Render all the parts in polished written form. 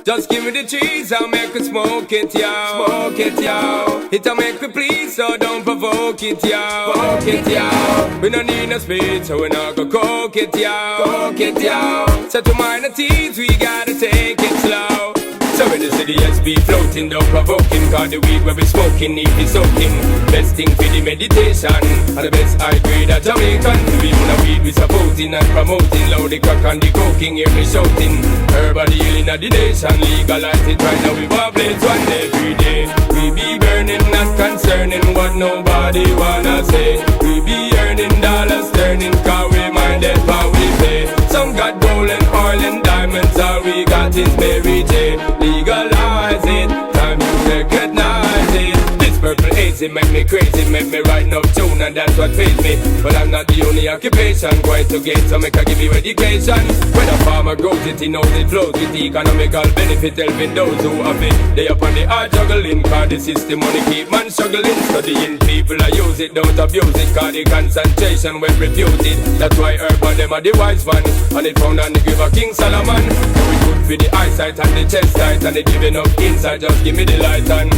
Just give me the cheese, I'll make it smoke it, yo. Smoke it, yo. It'll make me please, so don't provoke it, yo. Provoke it, yo. We don't need no speed, so we not go coke it, yo. Coke it, yo. So to mind the tease, we gotta take it slow. So when the city SB floating, don't provoking, cause the weed where we smoking need be soaking. Best thing for the meditation, and the best high grade of Jamaican. Even the weed we supposing and promoting, loud the crack and the coking, hear me shouting. Everybody healing of the nation, legalize it right now, we blaze one every day. We be burning, not concerning what nobody wanna say. We be earning dollars, turning, cause we minded how we pay. Some got gold and oil and diamonds, all we got is Mary J. Legalize it, time you recognize it. This purple haze, it make me crazy, make me write no tune, and that's what pays me. But I'm not the only occupation, going to get so make I give you education. When a farmer grows it, he knows it flows with economical benefit, helping those who have it. They up on the hard juggling, cause the system money keep man struggling. Studying people, I use it, don't abuse it, cause the concentration when refuted. That's why urban them are the wise one, and it found on the grave of King Solomon. So we good for the eyesight and the chest tight, and they giving up inside, just give me the light and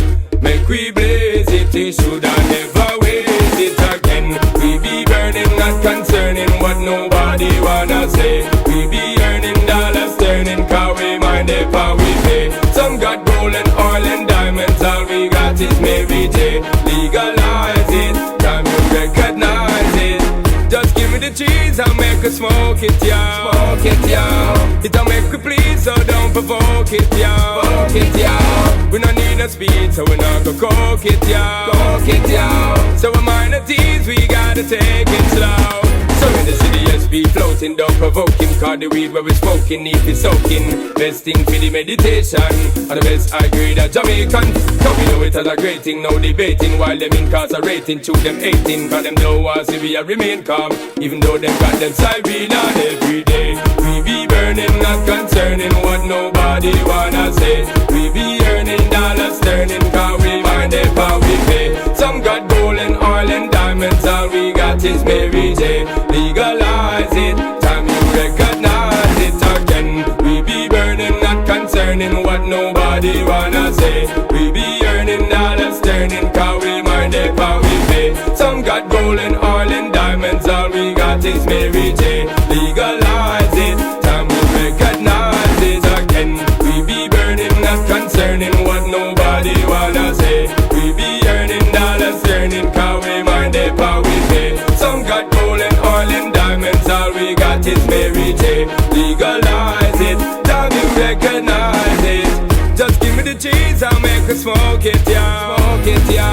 make we blaze it, they shoulda never waste it again. We be burning, not concerning what nobody wanna say. We be earning dollars, turning, cause we mind it how we pay. Some got gold and oil and diamonds, all we got is Mary J. Legalize it, time you recognize it. Just give me the cheese, I'll make her smoke it, yo. Smoke it, yo. It'll make me please, so don't provoke it, yo. Provoke it, yo. We don't need no speed, so we not go coke it, yo. Coke it, yo. So we mind the tease, we gotta take it slow. So in the city SB floating, don't provoke him, cause the weed where we smoking need be soaking. Best thing for the meditation, and the best high grade of Jamaican. So we know it as a great thing, no debating, while them incarcerating, to them 18, cause them know us if we remain calm. Even though them got them siren on every day. We be burning, not concerning what nobody wanna say. We be earning dollars, turning, cause we mind it how we pay. Some got gold and oil and diamonds, all we got is Mary J. Legalize it, time you recognize it again. We be burning, not concerning what nobody wanna say. We be earning dollars, turning, cause we mind it how we pay. Some got gold and oil and diamonds, all we got is Mary J. Legalize it, time you recognize it again. We be burning, not concerning what nobody wanna say. We be earning dollars, turning, cause we mind it how we pay. Some got gold and oil and diamonds, all we got is Mary J. Legalize it, time you recognize it. Just give me the cheese, I'll make her smoke it, yo. Smoke it, yo.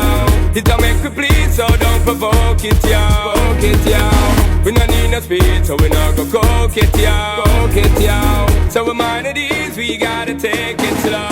It'll make me please, so don't provoke it, yo. Provoke it, yo. We don't need no speed, so we not go coke it, yo. Coke it, yo. So we mind it ease, we gotta take it slow.